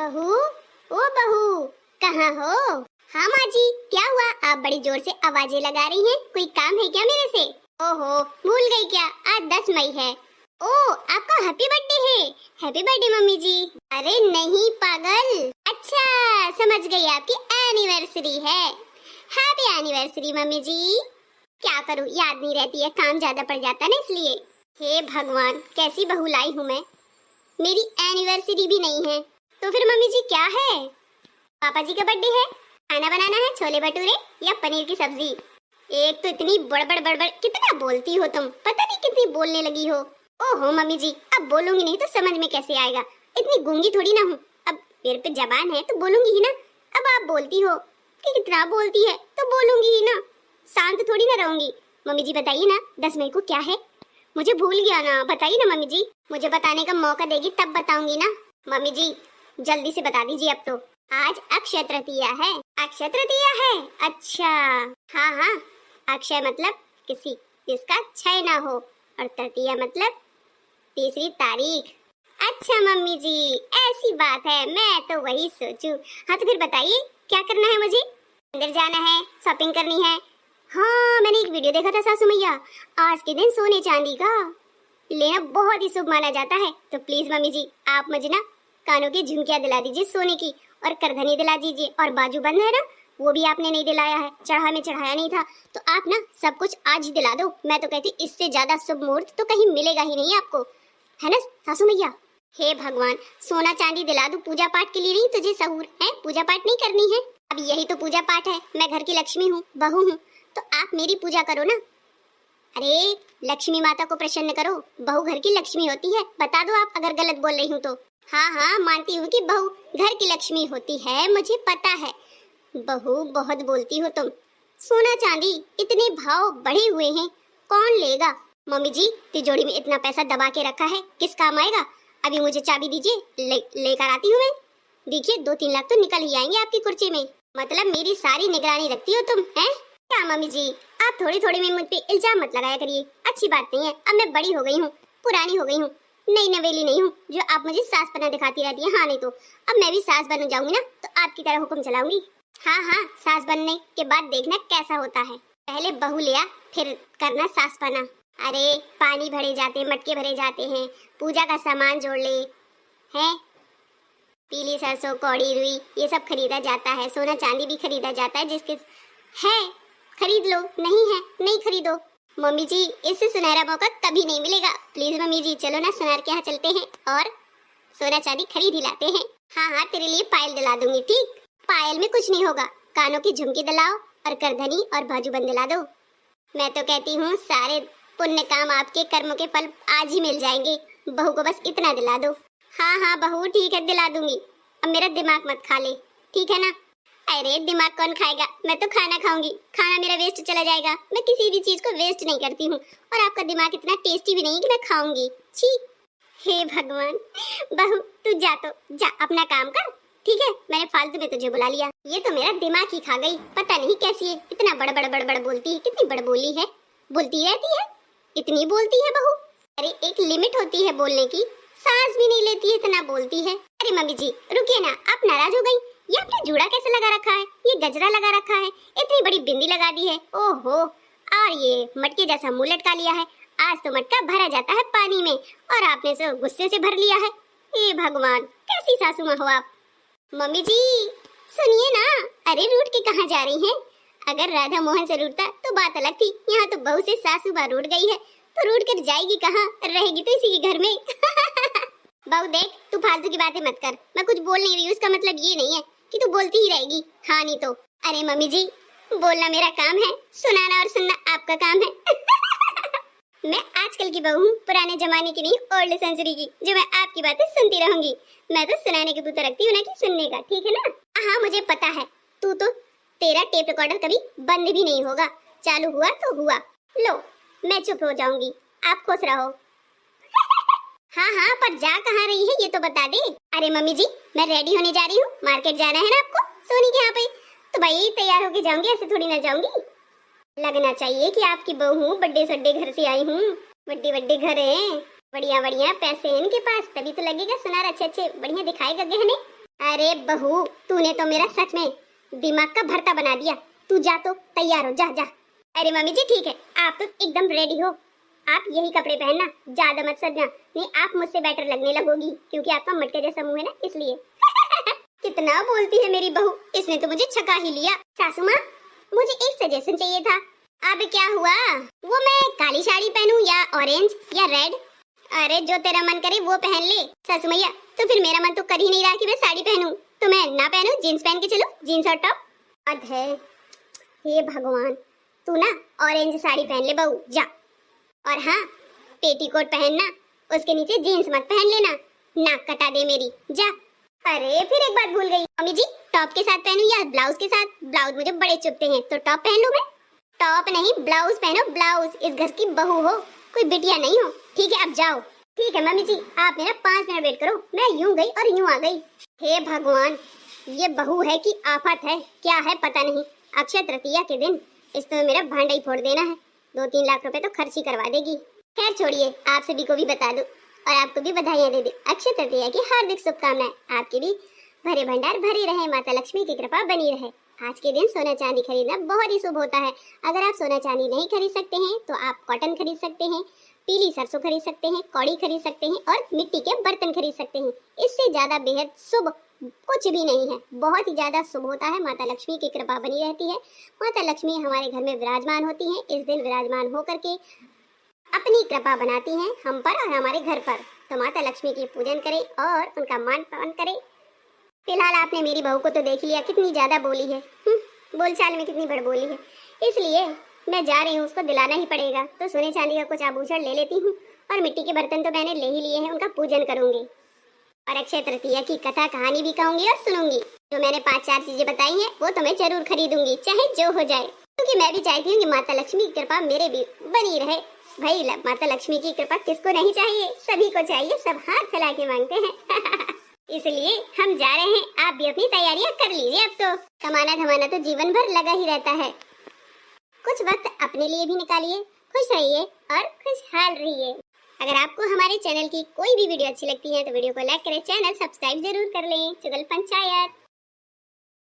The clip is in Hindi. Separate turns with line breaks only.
बहू, ओ बहू, कहाँ हो? हाँ माँ जी, क्या हुआ? आप बड़ी जोर से आवाजें लगा रही हैं। कोई काम है क्या मेरे से? ओहो, भूल गई क्या? आज 10 मई है। ओ, आपका हैप्पी बर्थडे है। हैप्पी बर्थडे मम्मी जी। अरे नहीं पागल, अच्छा समझ गई, आपकी एनिवर्सरी है। हैप्पी एनिवर्सरी मम्मी जी। क्या करूँ, याद नहीं रहती है, काम ज्यादा पड़ जाता है ना इसलिए। हे भगवान, कैसी बहू लाई हूँ मैं। मेरी एनिवर्सरी भी नहीं है तो फिर मम्मी जी क्या है? पापा जी का बर्थडे है, खाना बनाना है, छोले भटूरे या पनीर की सब्जी। एक तो इतनी बड़बड़ बड़बड़, कितना बोलती हो तुम, पता नहीं कितनी बोलने लगी हो। ओहो मम्मी जी, अब बोलूंगी नहीं तो समझ में कैसे आएगा, इतनी गूंगी थोड़ी ना हूँ। अब मेरे पे जबान है तो बोलूंगी ही ना। अब आप बोलती हो कि कितना बोलती है तो बोलूंगी ही ना, शांत थोड़ी ना रहूंगी। मम्मी जी बताइए ना, 10 मई को क्या है? मुझे भूल गया ना, बताइए ना मम्मी जी। मुझे बताने का मौका देगी तब बताऊंगी ना। मम्मी जी जल्दी से बता दीजिए अब तो। आज अक्षय तृतीया है। अक्षय तृतीया है, अच्छा। हाँ हाँ, अक्षय मतलब किसी जिसका क्षय ना हो, और तृतीया मतलब तीसरी तारीख। अच्छा मम्मी जी, ऐसी बात है, मैं तो वही सोचूं। हाँ तो फिर बताइए क्या करना है मुझे? अंदर जाना है, शॉपिंग करनी है। हाँ मैंने एक वीडियो देखा था सासू मैया, आज के दिन सोने चांदी का लेना बहुत ही शुभ माना जाता है। तो प्लीज मम्मी जी आप मुझे ना कानों की झुमकियां दिला दीजिए सोने की, और करधनी दिला दीजिए, और बाजू बंद है ना वो भी आपने नहीं दिलाया है, चढ़ा में चढ़ाया नहीं था, तो आप ना सब कुछ आज ही दिला दो। मैं तो कहती इससे ज्यादा शुभ मुहूर्त तो कहीं मिलेगा ही नहीं आपको, है ना सासू मैया? हे भगवान, सोना चांदी दिला दूं पूजा पाठ के लिए, नहीं तुझे सहूर है? पूजा पाठ नहीं करनी है? अब यही तो पूजा पाठ है, मैं घर की लक्ष्मी हूँ, बहू हूँ, तो आप मेरी पूजा करो ना। अरे लक्ष्मी माता को प्रसन्न करो, बहू घर की लक्ष्मी होती है, बता दो आप अगर गलत बोल रही हूँ तो। हाँ हाँ मानती हूँ कि बहू घर की लक्ष्मी होती है, मुझे पता है। बहू बहुत बोलती हो तुम। सोना चांदी इतने भाव बढ़े हुए हैं, कौन लेगा? मम्मी जी तिजोरी में इतना पैसा दबा के रखा है, किस काम आएगा? अभी मुझे चाबी दीजिए, लेकर आती हूँ मैं। देखिए 2-3 लाख तो निकल ही आएंगे आपकी कुर्सी में। मतलब मेरी सारी निगरानी रखती हो तुम, हैं? क्या मम्मी जी, आप थोड़ी थोड़ी में मुझ पे इल्जाम मत लगाया करिए, अच्छी बात नहीं है। अब मैं बड़ी हो गई हूँ, पुरानी हो गई हूँ, नई नवेली नहीं हूँ जो आप मुझे सास बना दिखाती रहती है। हाँ नहीं तो अब मैं भी सास बन जाऊंगी ना तो आपकी तरह हुक्म चलाऊंगी। हाँ हाँ, सास बनने के बाद देखना कैसा होता है, पहले बहू लिया फिर करना सास बना। अरे पानी भरे जाते, मटके भरे जाते हैं, पूजा का सामान जोड़ ले, है पीली सरसों, कौड़ी, रुई, ये सब खरीदा जाता है, सोना चांदी भी खरीदा जाता है, जिसके है खरीद लो, नहीं है नहीं खरीदो। मम्मी जी इससे सुनहरा मौका कभी नहीं मिलेगा, प्लीज मम्मी जी चलो ना सुनार के यहाँ चलते हैं और सोना चांदी खरीद ही लाते हैं। हाँ हाँ तेरे लिए पायल दिला दूंगी, ठीक? पायल में कुछ नहीं होगा, कानों की झुमकी दिलाओ और करधनी और बाजूबंद दिला दो। मैं तो कहती हूँ सारे पुण्य काम आपके कर्मों के फल आज ही मिल जाएंगे, बहू को बस इतना दिला दो। हाँ हाँ बहू ठीक है दिला दूंगी, अब मेरा दिमाग मत खा ले, ठीक है ना? अरे दिमाग कौन खाएगा, मैं तो खाना खाऊंगी, खाना मेरा वेस्ट चला जाएगा, मैं किसी भी चीज को वेस्ट नहीं करती हूँ, और आपका दिमाग इतना टेस्टी भी नहीं कि मैं खाऊंगी, छी। हे भगवान, बहू तू जा तो जा अपना काम कर, ठीक है? मैंने फालतू में तुझे बुला लिया, ये तो मेरा दिमाग ही खा गई, पता नहीं कैसी है, इतना बड़ बड़ बड़ बड़ बोलती है, कितनी बड़ बोली है, बोलती रहती है, इतनी बोलती है बहू। अरे एक लिमिट होती है बोलने की, सांस भी नहीं लेती है, इतना बोलती है। अरे मम्मी जी रुकिए ना, आप नाराज हो गई? ये आपने जूड़ा कैसे लगा रखा है, ये गजरा लगा रखा है, इतनी बड़ी बिंदी लगा दी है, ओहो, और ये मटके जैसा मुंह लटका लिया है, आज तो मटका भरा जाता है पानी में और आपने से गुस्से से भर लिया है। हे भगवान, कैसी सासू माँ हो आप। मम्मी जी सुनिए ना, अरे रूठ के कहाँ जा रही हैं? अगर राधा मोहन से रूठता तो बात अलग थी, यहाँ तो बहू से सासू माँ रूठ गई है, तो रूठ कर जाएगी कहाँ, रहेगी तो इसी के घर में। बहू देख तू फालतू की बातें मत कर, मैं कुछ बोल नहीं रही हूँ, उसका मतलब ये नहीं है कि तू बोलती ही रहेगी, हाँ नहीं तो। अरे मम्मी जी बोलना मेरा काम है, सुनाना और सुनना आपका काम है। मैं आजकल की बहू हूँ, पुराने जमाने की नहीं, ओल्ड सेंचुरी की, जो मैं आपकी बातें सुनती रहूंगी। मैं तो सुनाने के पुत्र रखती हूँ ना कि सुनने का, ठीक है ना? हाँ मुझे पता है, तू तो तेरा टेप रिकॉर्डर कभी बंद भी नहीं होगा, चालू हुआ तो हुआ। लो मैं चुप हो जाऊंगी, आप खुश रहो। हाँ हाँ पर जा कहाँ रही है ये तो बता दे। अरे मम्मी जी मैं रेडी होने जा रही हूँ, मार्केट जाना है ना आपको सोनी के यहाँ पे, तो भाई तैयार होके जाऊंगी, ऐसे थोड़ी ना जाऊंगी। लगना चाहिए कि आपकी बहू हूँ, बड़े सड्डे घर से आई हूँ, बड़े बड़े घर हैं, बढ़िया बढ़िया पैसे हैं इनके पास, तभी तो लगेगा सुनार अच्छे अच्छे बढ़िया दिखाएगा गहने। अरे बहू, तूने तो मेरा सच में दिमाग का भरता बना दिया। तू जा तो तैयार हो, जा जा। अरे मम्मी जी ठीक है, आप तो एकदम रेडी हो। आप यही कपड़े पहनना, ज्यादा मत सजना, नहीं आप मुझसे बेटर लगने लगोगी, क्योंकि आपका मटके जैसा मुंह है ना, इसलिए। कितना बोलती है मेरी बहू, इसने तो मुझे छका ही लिया। सासू माँ, मुझे एक सजेशन चाहिए था। अब क्या हुआ? वो मैं काली साड़ी पहनूं या ऑरेंज या रेड? अरे जो तेरा मन करे वो पहन ले। सासू मैया, तो फिर मेरा मन तो कर ही नहीं रहा कि मैं साड़ी पहनूं, तो मैं ना पहनूं, जीन्स पहन के चलो, जीन्स और टॉप। अधे, हे भगवान, तू ना ऑरेंज साड़ी पहन ले बहू, जा। और हाँ, पेटीकोट पहनना, उसके नीचे जीन्स मत पहन लेना, नाक कटा दे मेरी, जा। अरे फिर एक बात भूल गई मम्मी जी, टॉप के साथ पहनूं या ब्लाउज के साथ? ब्लाउज मुझे बड़े चुभते हैं, तो टॉप पहन लूं मैं? टॉप नहीं, ब्लाउज पहनो, ब्लाउज। इस घर की बहू हो, कोई बिटिया नहीं हो। ठीक है अब जाओ। ठीक है मम्मी जी, आप मेरा 5 मिनट वेट करो, मैं यूं गई और यूं आ गई। हे भगवान, ये बहू है कि आफत है, क्या है पता नहीं। अक्षय तृतीया के दिन इसमें मेरा भांडा ही फोड़ देना है, 2-3 लाख रुपए तो खर्च ही करवा देगी। खैर छोड़िए, आप सभी को भी बता दूं और आपको भी बधाइयाँ दे दूं। अक्षय तृतीया की हार्दिक शुभकामनाएं। आपके भी भरे भंडार भरे रहे, माता लक्ष्मी की कृपा बनी रहे। आज के दिन सोना चांदी खरीदना बहुत ही शुभ होता है। अगर आप सोना चांदी नहीं खरीद सकते हैं तो आप कॉटन खरीद सकते हैं, पीली सरसों खरीद सकते हैं, कौड़ी खरीद सकते हैं और मिट्टी के बर्तन खरीद सकते हैं। इससे ज्यादा बेहद शुभ कुछ भी नहीं है, बहुत ही ज्यादा शुभ होता है। माता लक्ष्मी की कृपा बनी रहती है। माता लक्ष्मी हमारे घर में विराजमान होती हैं। इस दिन विराजमान होकर के अपनी कृपा बनाती हैं हम पर और हमारे घर पर। तो माता लक्ष्मी की पूजन करें और उनका मान पालन करें। फिलहाल आपने मेरी बहू को तो देख लिया, कितनी ज्यादा बोली है, बोलचाल में कितनी बड़बोली है, इसलिए मैं जा रही हूँ, उसको दिलाना ही पड़ेगा। तो सोने चांदी का कुछ आभूषण ले लेती हूँ और मिट्टी के बर्तन तो मैंने ले ही लिए हैं, उनका पूजन करूंगी और अक्षय तृतीया की कथा कहानी भी कहूंगी और सुनूंगी। जो मैंने 5-4 चीजें बताई हैं वो तो मैं जरूर खरीदूंगी, चाहे जो हो जाए, क्योंकि मैं भी चाहती हूँ कि माता लक्ष्मी की कृपा मेरे भी बनी रहे। भाई माता लक्ष्मी की कृपा किसको नहीं चाहिए, सभी को चाहिए, सब हाथ फैला के मांगते हैं। इसलिए हम जा रहे हैं, आप भी अपनी तैयारियां कर लीजिए। अब तो कमाना धमाना तो जीवन भर लगा ही रहता है, कुछ वक्त अपने लिए भी निकालिए। खुश रहिए और खुशहाल रहिए। अगर आपको हमारे चैनल की कोई भी वीडियो अच्छी लगती है तो वीडियो को लाइक करें, चैनल सब्सक्राइब जरूर कर लें। चुगल पंचायत।